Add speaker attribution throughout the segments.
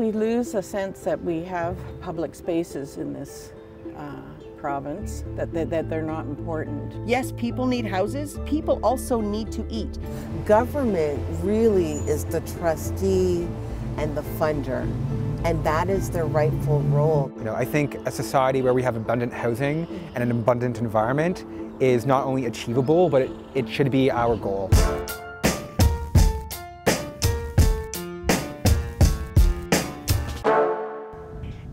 Speaker 1: we lose a sense that we have public spaces in this province, that they're not important.
Speaker 2: Yes, people need houses. People also need to eat.
Speaker 3: Government really is the trustee and the funder, and that is their rightful role.
Speaker 4: You know, I think a society where we have abundant housing and an abundant environment is not only achievable, but it should be our goal.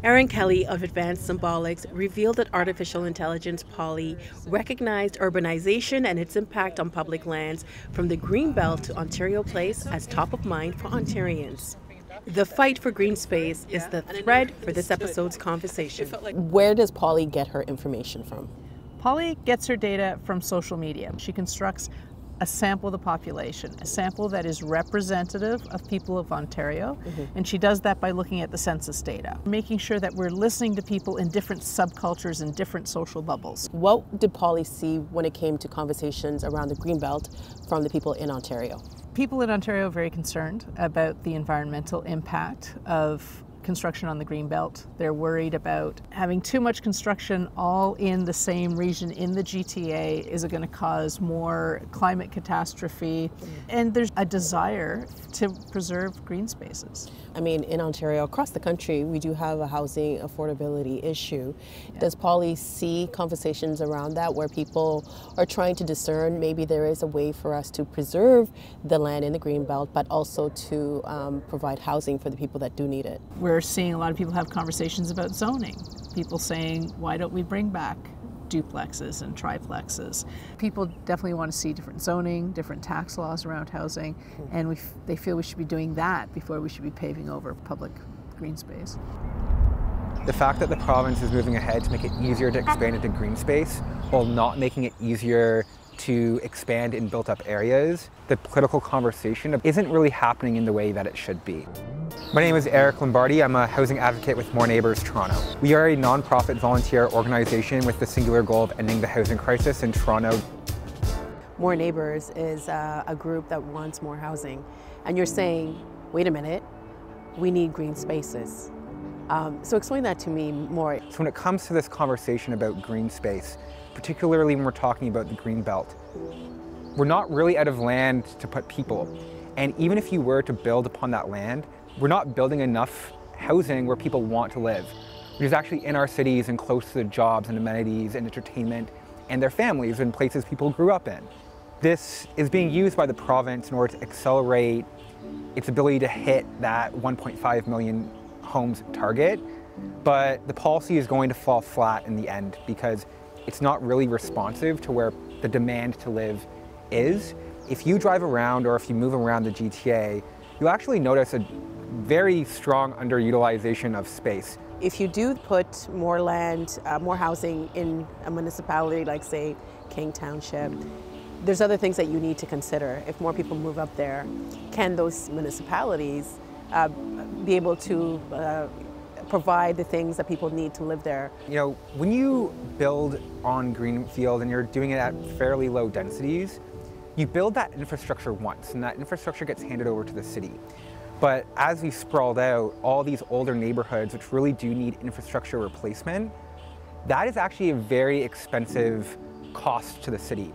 Speaker 5: Erin Kelly of Advanced Symbolics revealed that artificial intelligence Polly recognized urbanization and its impact on public lands from the Greenbelt to Ontario Place as top of mind for Ontarians. The fight for green space is the thread for this episode's conversation.
Speaker 3: Where does Polly get her information from?
Speaker 6: Polly gets her data from social media. She constructs a sample of the population, a sample that is representative of people of Ontario, and she does that by looking at the census data, making sure that we're listening to people in different subcultures and different social bubbles.
Speaker 3: What did Polly see when it came to conversations around the Greenbelt from the people in Ontario?
Speaker 6: People in Ontario are very concerned about the environmental impact of construction on the Greenbelt. They're worried about having too much construction all in the same region in the GTA. Is it going to cause more climate catastrophe? And there's a desire to preserve green spaces.
Speaker 3: I mean, in Ontario, across the country, we do have a housing affordability issue. Does Polly see conversations around that where people are trying to discern maybe there is a way for us to preserve the land in the Greenbelt, but also to provide housing for the people that do need it?
Speaker 6: We're seeing a lot of people have conversations about zoning. People saying, why don't we bring back duplexes and triplexes? People definitely want to see different zoning, different tax laws around housing, and they feel we should be doing that before we should be paving over public green space.
Speaker 4: The fact that the province is moving ahead to make it easier to expand into green space while not making it easier to expand in built-up areas, the political conversation isn't really happening in the way that it should be. My name is Eric Lombardi. I'm a housing advocate with More Neighbours Toronto. We are a non-profit volunteer organization with the singular goal of ending the housing crisis in Toronto.
Speaker 3: More Neighbours is a group that wants more housing. And you're saying, wait a minute, we need green spaces. So explain that to me more.
Speaker 4: So when it comes to this conversation about green space, particularly when we're talking about the Greenbelt, we're not really out of land to put people. And even if you were to build upon that land, we're not building enough housing where people want to live, which is actually in our cities and close to the jobs and amenities and entertainment and their families and places people grew up in. This is being used by the province in order to accelerate its ability to hit that 1.5 million homes target, but the policy is going to fall flat in the end because it's not really responsive to where the demand to live is. If you drive around or if you move around the GTA, you'll actually notice a very strong underutilization of space.
Speaker 3: If you do put more land, more housing in a municipality like, say, King Township, there's other things that you need to consider. If more people move up there, can those municipalities be able to provide the things that people need to live there?
Speaker 4: You know, when you build on greenfield and you're doing it at fairly low densities, you build that infrastructure once, and that infrastructure gets handed over to the city. But as we've sprawled out all these older neighborhoods which really do need infrastructure replacement, that is actually a very expensive cost to the city.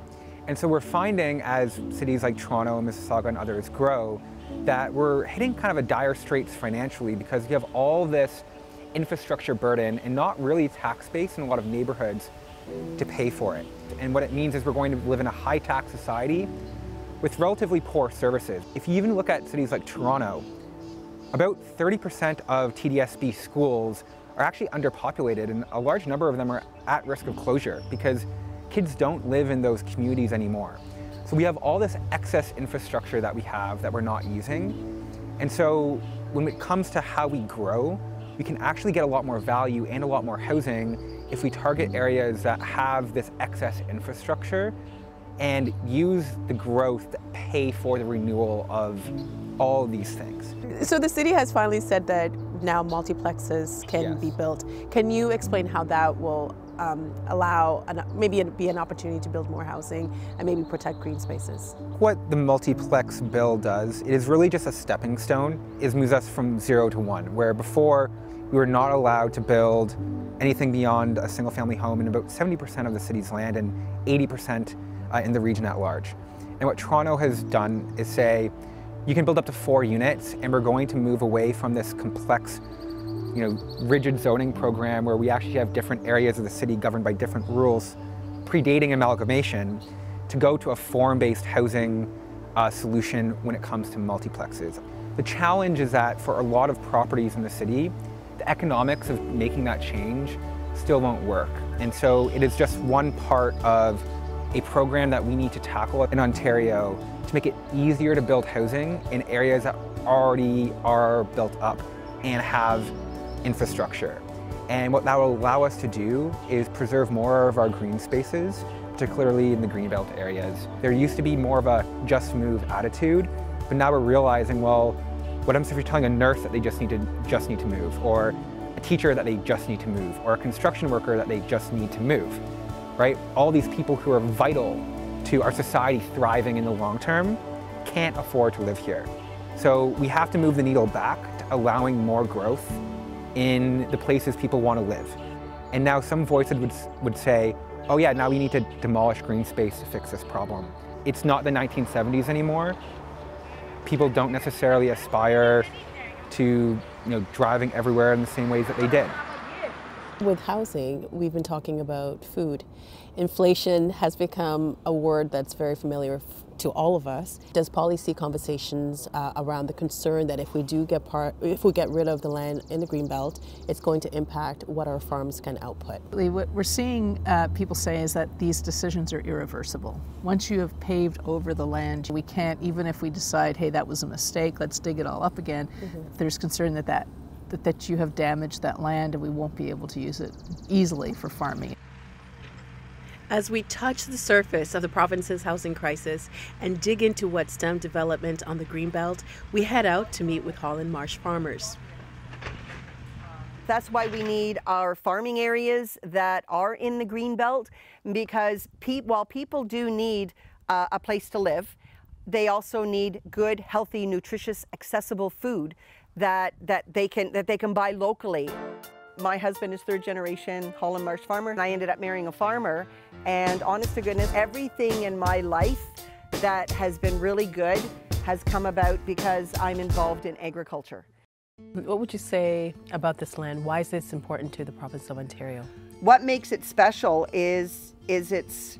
Speaker 4: And so we're finding as cities like Toronto, Mississauga, and others grow, that we're hitting kind of a dire straits financially because you have all this infrastructure burden and not really tax base in a lot of neighborhoods to pay for it. And what it means is we're going to live in a high tax society with relatively poor services. If you even look at cities like Toronto, about 30% of TDSB schools are actually underpopulated, and a large number of them are at risk of closure because kids don't live in those communities anymore. So we have all this excess infrastructure that we have that we're not using. And so when it comes to how we grow, we can actually get a lot more value and a lot more housing if we target areas that have this excess infrastructure and use the growth to pay for the renewal of all of these things.
Speaker 3: So the city has finally said that now multiplexes can be built. Can you explain how that will allow, maybe it'd be an opportunity to build more housing and maybe protect green spaces.
Speaker 4: What the multiplex bill does, it is really just a stepping stone. It moves us from 0 to 1, where before we were not allowed to build anything beyond a single family home in about 70% of the city's land and 80% in the region at large. And what Toronto has done is say, you can build up to 4 units, and we're going to move away from this complex, rigid zoning program where we actually have different areas of the city governed by different rules predating amalgamation, to go to a form-based housing solution when it comes to multiplexes. The challenge is that for a lot of properties in the city, the economics of making that change still won't work. And so it is just one part of a program that we need to tackle in Ontario to make it easier to build housing in areas that already are built up and have infrastructure. And what that will allow us to do is preserve more of our green spaces, particularly in the greenbelt areas. There used to be more of a just move attitude, but now we're realizing, well, what happens if you're telling a nurse that they just need to move, or a teacher that they just need to move, or a construction worker that they just need to move, right? All these people who are vital to our society thriving in the long term can't afford to live here. So we have to move the needle back to allowing more growth in the places people want to live. And now some voices would say, oh yeah, now we need to demolish green space to fix this problem. It's not the 1970s anymore. People don't necessarily aspire to driving everywhere in the same ways that they did.
Speaker 3: With housing, we've been talking about food. Inflation has become a word that's very familiar to all of us. Does Polly see conversations around the concern that if we get rid of the land in the Greenbelt, it's going to impact what our farms can output?
Speaker 6: What we're seeing people say is that these decisions are irreversible. Once you have paved over the land, we can't, even if we decide, hey, that was a mistake, let's dig it all up again, there's concern that you have damaged that land and we won't be able to use it easily for farming.
Speaker 5: As we touch the surface of the province's housing crisis and dig into what stemmed development on the Greenbelt, we head out to meet with Holland Marsh farmers.
Speaker 2: That's why we need our farming areas that are in the Greenbelt, because while people do need a place to live, they also need good, healthy, nutritious, accessible food that they can buy locally. My husband is 3rd generation Holland Marsh farmer, and I ended up marrying a farmer. And honest to goodness, everything in my life that has been really good has come about because I'm involved in agriculture.
Speaker 3: What would you say about this land? Why is this important to the province of Ontario?
Speaker 2: What makes it special is it's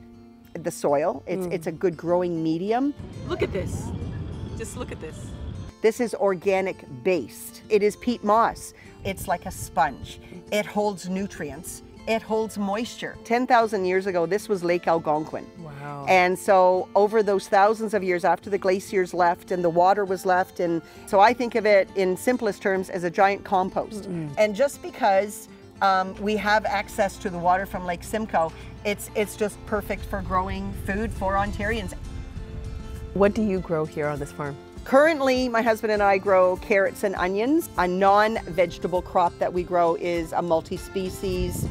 Speaker 2: the soil. It's a good growing medium.
Speaker 5: Look at this. Just look at this.
Speaker 2: This is organic based. It is peat moss. It's like a sponge. It holds nutrients. It holds moisture. 10,000 years ago, this was Lake Algonquin.
Speaker 3: Wow.
Speaker 2: And so over those thousands of years after the glaciers left and the water was left, and so I think of it in simplest terms as a giant compost. And just because we have access to the water from Lake Simcoe, it's just perfect for growing food for Ontarians.
Speaker 3: What do you grow here on this farm?
Speaker 2: Currently, my husband and I grow carrots and onions. A non-vegetable crop that we grow is a multi-species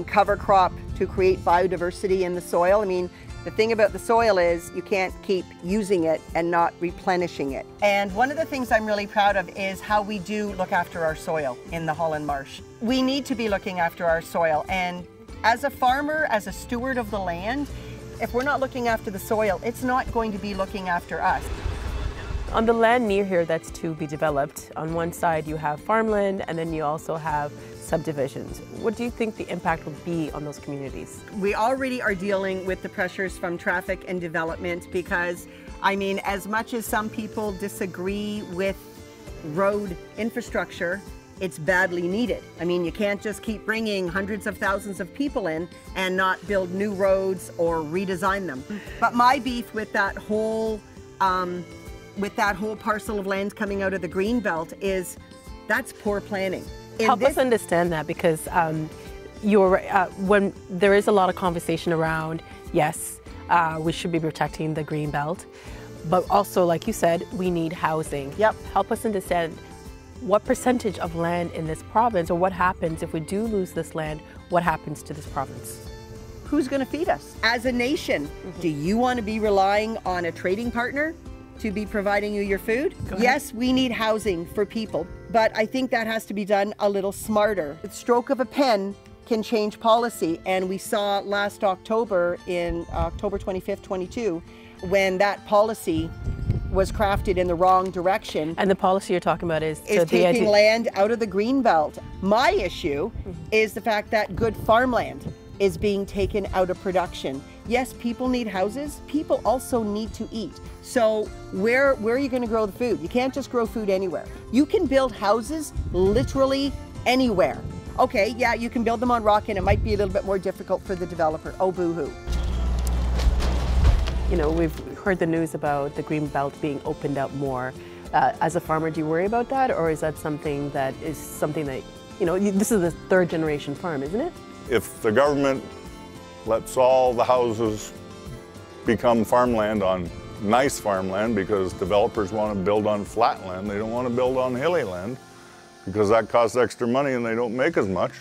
Speaker 2: cover crop to create biodiversity in the soil. I mean, the thing about the soil is you can't keep using it and not replenishing it. And one of the things I'm really proud of is how we do look after our soil in the Holland Marsh. We need to be looking after our soil, and as a farmer, as a steward of the land, if we're not looking after the soil, it's not going to be looking after us.
Speaker 3: On the land near here that's to be developed, on one side you have farmland and then you also have subdivisions. What do you think the impact will be on those communities?
Speaker 2: We already are dealing with the pressures from traffic and development because, I mean, as much as some people disagree with road infrastructure, it's badly needed. I mean, you can't just keep bringing hundreds of thousands of people in and not build new roads or redesign them. But my beef with that whole parcel of land coming out of the Greenbelt is that's poor planning.
Speaker 3: Help us understand that, because when there is a lot of conversation around, yes, we should be protecting the Greenbelt, but also, like you said, we need housing.
Speaker 2: Yep.
Speaker 3: Help us understand
Speaker 5: What percentage of land in this province, or what happens if we do lose this land, what happens to this province?
Speaker 2: Who's going to feed us? As a nation, do you want to be relying on a trading partner to be providing you your food? Yes, we need housing for people, but I think that has to be done a little smarter. The stroke of a pen can change policy, and we saw last October, in October 25th, 22, when that policy was crafted in the wrong direction.
Speaker 5: And the policy you're talking about is
Speaker 2: taking land out of the green belt. My issue is the fact that good farmland is being taken out of production. Yes, people need houses. People also need to eat. So where are you going to grow the food? You can't just grow food anywhere. You can build houses literally anywhere. Okay, yeah, you can build them on rock and it might be a little bit more difficult for the developer. Oh, boo-hoo.
Speaker 5: You know, we've heard the news about the green belt being opened up more. As a farmer, do you worry about that, or is that something that, you know, this is the third generation farm, isn't it?
Speaker 7: If the government lets all the houses become farmland on nice farmland, because developers want to build on flat land, they don't want to build on hilly land, because that costs extra money and they don't make as much.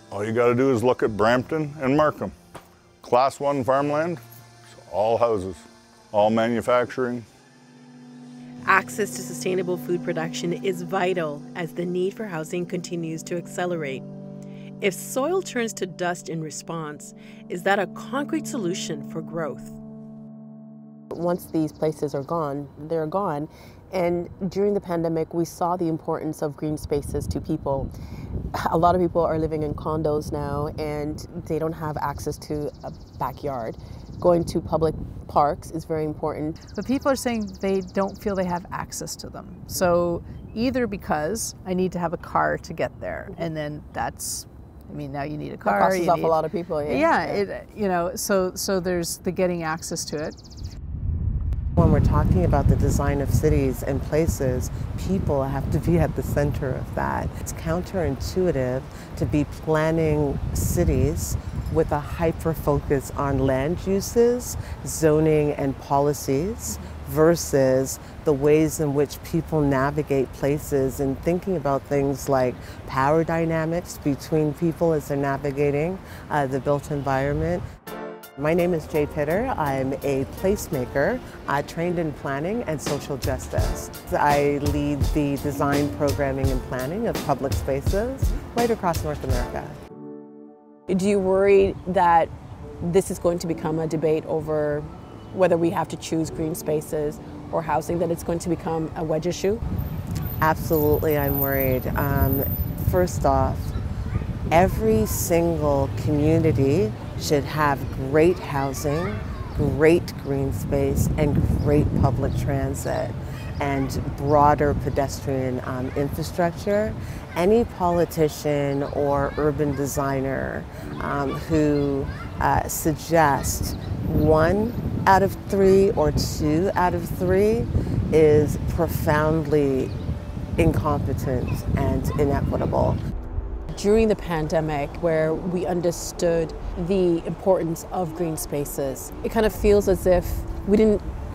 Speaker 7: All you got to do is look at Brampton and Markham. Class 1 farmland, all houses, all manufacturing.
Speaker 5: Access to sustainable food production is vital as the need for housing continues to accelerate. If soil turns to dust in response, is that a concrete solution for growth?
Speaker 8: Once these places are gone, they're gone. And during the pandemic, we saw the importance of green spaces to people. A lot of people are living in condos now and they don't have access to a backyard. Going to public parks is very important.
Speaker 6: But people are saying they don't feel they have access to them. So either because I need to have a car to get there, and then that's, I mean, now you need a car.
Speaker 8: That crosses off a lot of people.
Speaker 6: Yeah, you know, so there's the getting access to it.
Speaker 9: When we're talking about the design of cities and places, people have to be at the center of that. It's counterintuitive to be planning cities with a hyper focus on land uses, zoning, and policies versus the ways in which people navigate places and thinking about things like power dynamics between people as they're navigating the built environment. My name is Jay Pitter. I'm a placemaker trained in planning and social justice. I lead the design, programming, and planning of public spaces right across North America.
Speaker 3: Do you worry that this is going to become a debate over whether we have to choose green spaces or housing, that it's going to become a wedge issue?
Speaker 9: Absolutely, I'm worried. First off, every single community should have great housing, great green space, and great public transit, and broader pedestrian infrastructure. Any politician or urban designer who suggests 1 out of 3 or 2 out of 3 is profoundly incompetent and inequitable.
Speaker 3: During the pandemic, where we understood the importance of green spaces, it kind of feels as if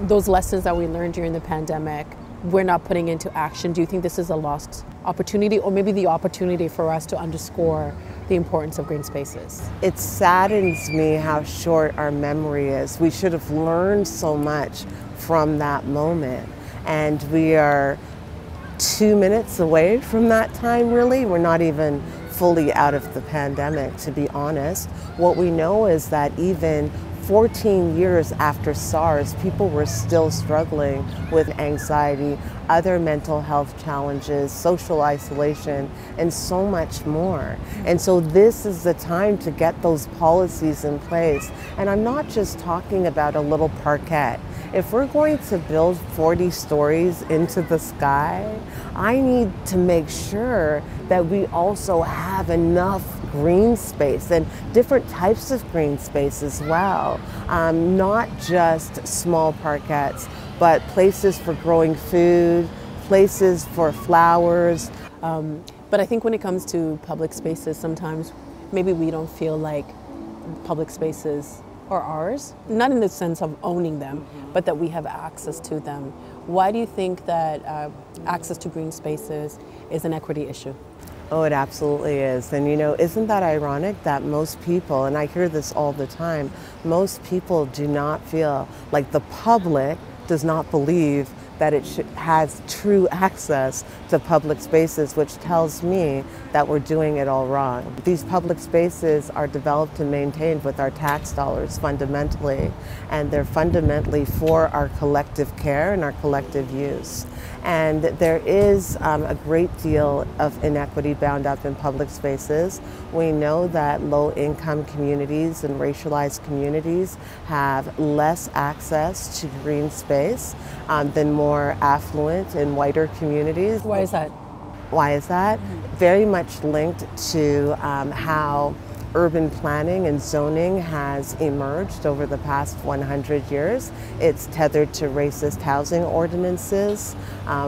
Speaker 3: those lessons that we learned during the pandemic, we're not putting into action. Do you think this is a lost opportunity, or maybe the opportunity for us to underscore the importance of green spaces?
Speaker 9: It saddens me how short our memory is. We should have learned so much from that moment, and we are 2 minutes away from that time, really. We're not even fully out of the pandemic, to be honest. What we know is that even 14 years after SARS, people were still struggling with anxiety, other mental health challenges, social isolation, and so much more. And so this is the time to get those policies in place. And I'm not just talking about a little parquet. If we're going to build 40 stories into the sky, I need to make sure that we also have enough green space and different types of green space as well. Not just small parquets, but places for growing food, places for flowers.
Speaker 3: But I think when it comes to public spaces, sometimes maybe we don't feel like public spaces are ours, not in the sense of owning them, but that we have access to them. Why do you think that access to green spaces is an equity issue?
Speaker 9: Oh, it absolutely is. And you know, isn't that ironic that most people, and I hear this all the time, most people do not feel like the public does not believe that it has true access to public spaces, which tells me that we're doing it all wrong. These public spaces are developed and maintained with our tax dollars fundamentally, and they're fundamentally for our collective care and our collective use. And there is a great deal of inequity bound up in public spaces. We know that low-income communities and racialized communities have less access to green space than more affluent and whiter communities.
Speaker 3: Why is that?
Speaker 9: Why is that? Very much linked to how urban planning and zoning has emerged over the past 100 years. It's tethered to racist housing ordinances,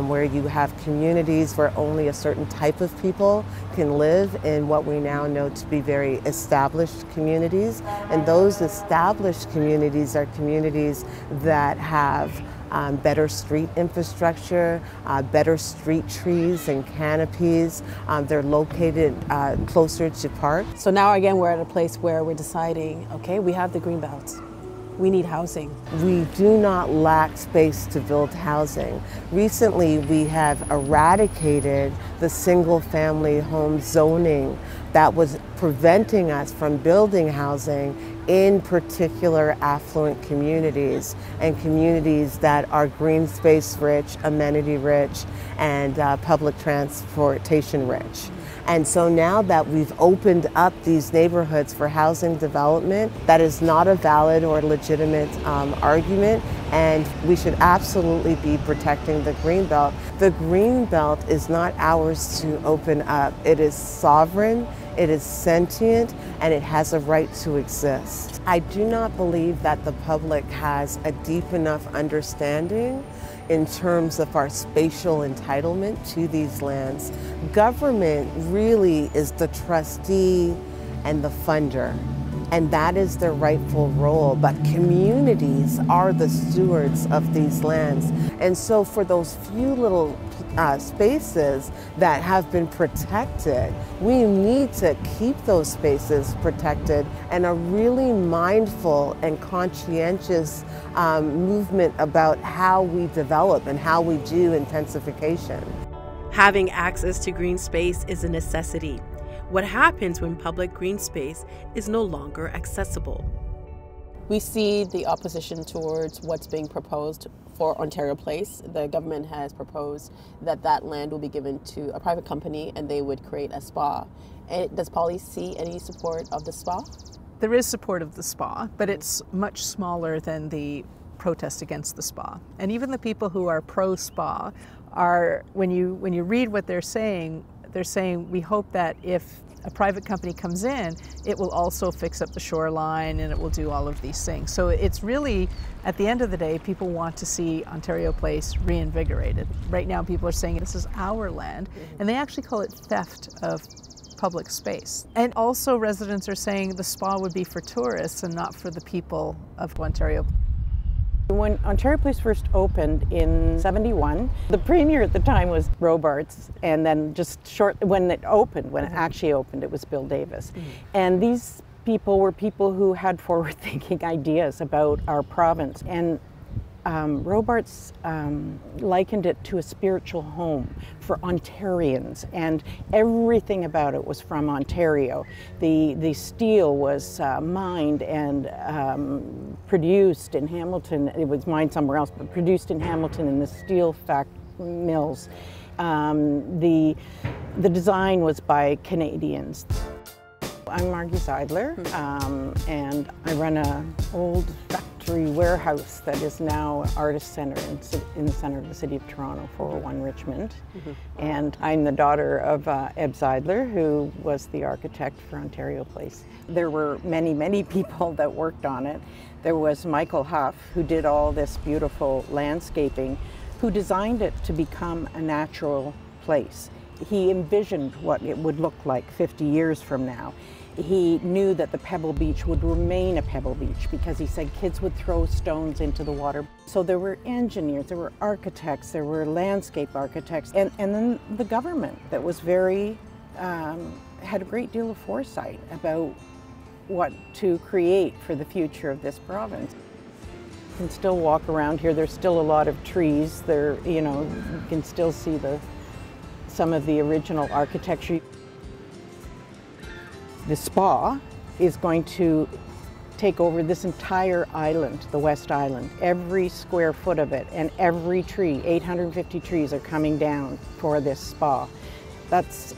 Speaker 9: where you have communities where only a certain type of people can live in what we now know to be very established communities. And those established communities are communities that have better street infrastructure, better street trees and canopies. They're located closer to parks.
Speaker 3: So now again, we're at a place where we're deciding, okay, we have the green belts. We need housing.
Speaker 9: We do not lack space to build housing. Recently, we have eradicated the single-family home zoning that was preventing us from building housing in particular affluent communities and communities that are green space rich, amenity rich, and public transportation rich. And so now that we've opened up these neighborhoods for housing development, that is not a valid or legitimate argument, and we should absolutely be protecting the Greenbelt. The Greenbelt is not ours to open up. It is sovereign, it is sentient, and it has a right to exist. I do not believe that the public has a deep enough understanding in terms of our spatial entitlement to these lands. Government really is the trustee and the funder, and that is their rightful role, but communities are the stewards of these lands. And so for those few little spaces that have been protected, we need to keep those spaces protected, and a really mindful and conscientious movement about how we develop and how we do intensification.
Speaker 5: Having access to green space is a necessity. What happens when public green space is no longer accessible?
Speaker 3: We see the opposition towards what's being proposed for Ontario Place. The government has proposed that that land will be given to a private company and they would create a spa. And does Polly see any support of the spa?
Speaker 6: There is support of the spa, but it's much smaller than the protest against the spa. And even the people who are pro-spa are, when you read what they're saying we hope that if a private company comes in, it will also fix up the shoreline and it will do all of these things. So it's really, at the end of the day, people want to see Ontario Place reinvigorated. Right now people are saying this is our land, and they actually call it theft of public space. And also residents are saying the spa would be for tourists and not for the people of Ontario.
Speaker 1: When Ontario Place first opened in '71, the premier at the time was Robarts, and then just when it actually opened, it was Bill Davis. And these people were people who had forward-thinking ideas about our province, and Robarts likened it to a spiritual home for Ontarians, and everything about it was from Ontario. The steel was mined and produced in Hamilton. It was mined somewhere else, but produced in Hamilton in the steel mills. The design was by Canadians. I'm Margie Zeidler, and I run an old factory warehouse that is now an artist center in the center of the city of Toronto, 401 Richmond. And I'm the daughter of Eb Zeidler, who was the architect for Ontario Place. There were many, many people that worked on it. There was Michael Huff, who did all this beautiful landscaping, who designed it to become a natural place. He envisioned what it would look like 50 years from now. He knew that the Pebble Beach would remain a Pebble Beach because he said kids would throw stones into the water. So there were engineers, there were architects, there were landscape architects, and then the government that was very, had a great deal of foresight about what to create for the future of this province. You can still walk around here. There's still a lot of trees. There, you know, you can still see some of the original architecture. The spa is going to take over this entire island, the West Island, every square foot of it, and every tree, 850 trees are coming down for this spa.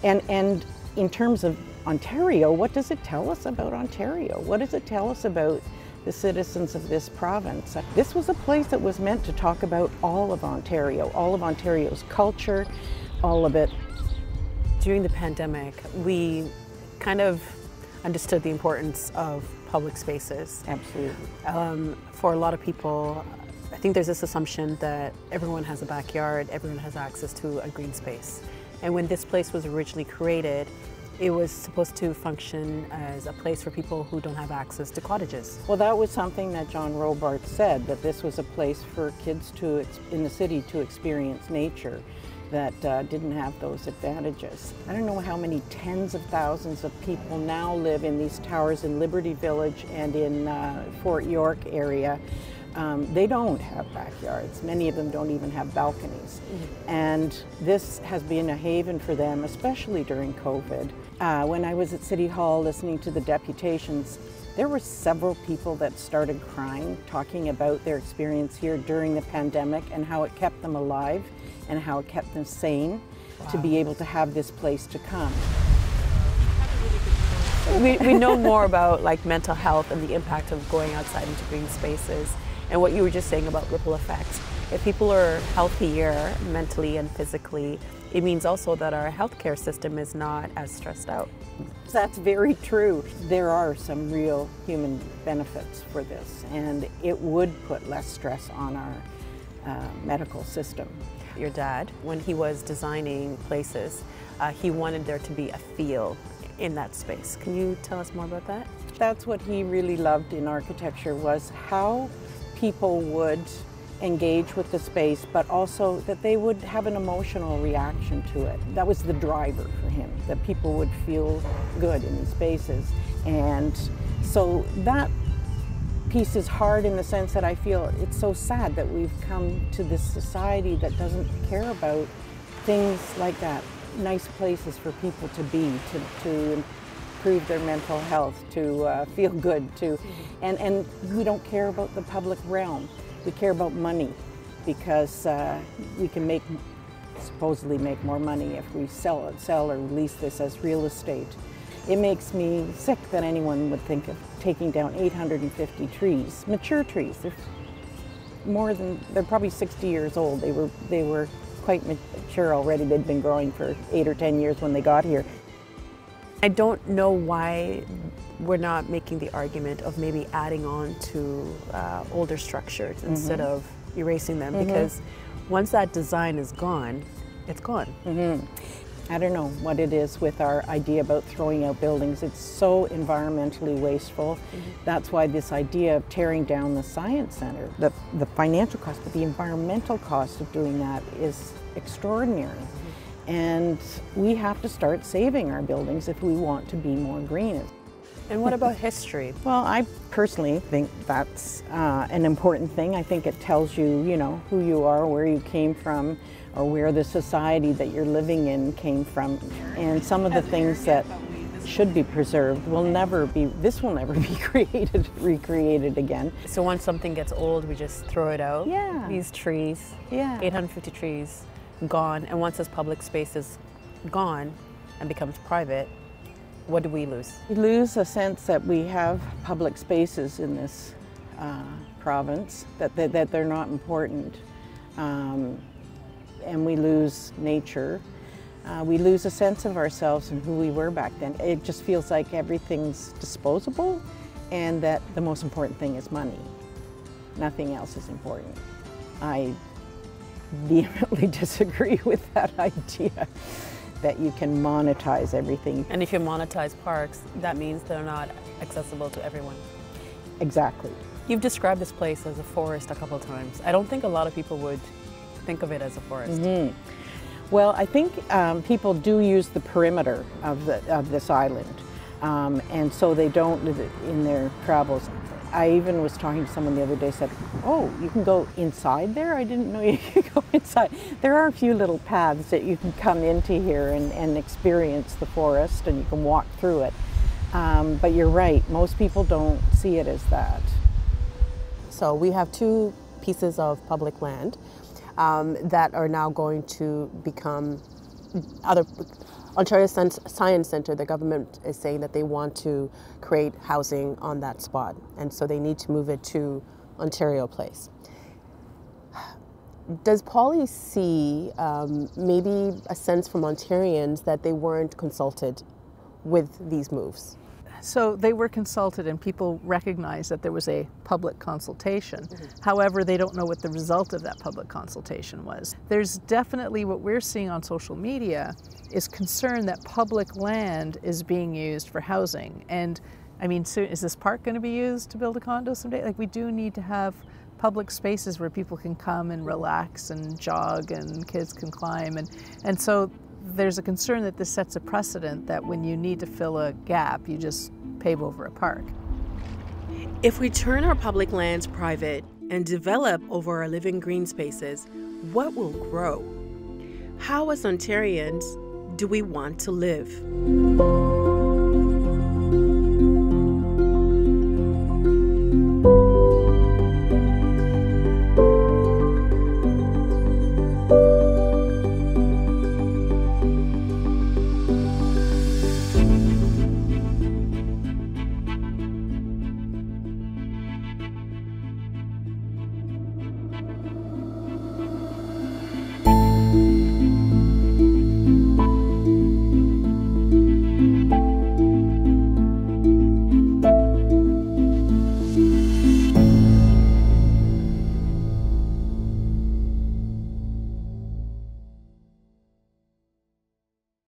Speaker 1: And in terms of Ontario, what does it tell us about Ontario? What does it tell us about the citizens of this province? This was a place that was meant to talk about all of Ontario's culture, all of it.
Speaker 3: During the pandemic, we kind of understood the importance of public spaces.
Speaker 1: Absolutely.
Speaker 3: For a lot of people, I think there's this assumption that everyone has a backyard, everyone has access to a green space. And when this place was originally created, it was supposed to function as a place for people who don't have access to cottages.
Speaker 1: Well, that was something that John Robarts said, that this was a place for kids in the city to experience nature that didn't have those advantages. I don't know how many tens of thousands of people now live in these towers in Liberty Village and in Fort York area. They don't have backyards. Many of them don't even have balconies. And this has been a haven for them, especially during COVID. When I was at City Hall listening to the deputations, there were several people that started crying, talking about their experience here during the pandemic and how it kept them alive and how it kept them sane to be able to have this place to come.
Speaker 3: We know more about like mental health and the impact of going outside into green spaces, and what you were just saying about ripple effects. If people are healthier mentally and physically, it means also that our healthcare system is not as stressed out.
Speaker 1: That's very true. There are some real human benefits for this, and it would put less stress on our medical system.
Speaker 3: Your dad, when he was designing places, he wanted there to be a feel in that space. Can you tell us more about that?
Speaker 1: That's what he really loved in architecture, was how people would engage with the space, but also that they would have an emotional reaction to it. That was the driver for him, that people would feel good in these spaces. And so that piece is hard in the sense that I feel it's so sad that we've come to this society that doesn't care about things like that. Nice places for people to be, to improve their mental health, to feel good, and we don't care about the public realm. We care about money because we can supposedly make more money if we sell or lease this as real estate. It makes me sick that anyone would think of taking down 850 trees, mature trees. They're probably 60 years old. They were quite mature already. They'd been growing for 8 or 10 years when they got here.
Speaker 3: I don't know why we're not making the argument of maybe adding on to older structures instead of erasing them, because once that design is gone, it's gone.
Speaker 1: I don't know what it is with our idea about throwing out buildings. It's so environmentally wasteful. That's why this idea of tearing down the Science Centre, the financial cost, but the environmental cost of doing that is extraordinary. And we have to start saving our buildings if we want to be more green.
Speaker 3: And what about history?
Speaker 1: Well, I personally think that's an important thing. I think it tells you, who you are, where you came from, or where the society that you're living in came from. And some of the things that should be preserved will never be recreated again.
Speaker 3: So once something gets old, we just throw it out?
Speaker 1: Yeah.
Speaker 3: These trees,
Speaker 1: yeah.
Speaker 3: 850 trees, gone. And once this public space is gone and becomes private, what do we lose?
Speaker 1: We lose a sense that we have public spaces in this province, that they're not important. And we lose nature. We lose a sense of ourselves and who we were back then. It just feels like everything's disposable and that the most important thing is money. Nothing else is important. I vehemently disagree with that idea. that you can monetize everything.
Speaker 3: And if you monetize parks, that means they're not accessible to everyone.
Speaker 1: Exactly.
Speaker 3: You've described this place as a forest a couple of times. I don't think a lot of people would think of it as a forest.
Speaker 1: Mm-hmm. Well, I think people do use the perimeter of this island, and so they don't in their travels. I even was talking to someone the other day, said, "Oh, you can go inside there? I didn't know you could go inside." There are a few little paths that you can come into here and experience the forest, and you can walk through it. But you're right, most people don't see it as that.
Speaker 8: So we have 2 pieces of public land that are now going to become other. Ontario Science Centre, the government is saying that they want to create housing on that spot, and so they need to move it to Ontario Place. Does Polly see maybe a sense from Ontarians that they weren't consulted with these moves?
Speaker 6: So they were consulted and people recognized that there was a public consultation. However, they don't know what the result of that public consultation was. There's definitely, what we're seeing on social media is concern that public land is being used for housing. And I mean, so is this park going to be used to build a condo someday? Like, we do need to have public spaces where people can come and relax and jog and kids can climb. And so there's a concern that this sets a precedent that when you need to fill a gap, you just pave over a park.
Speaker 5: If we turn our public lands private and develop over our living green spaces, what will grow? How, as Ontarians, do we want to live?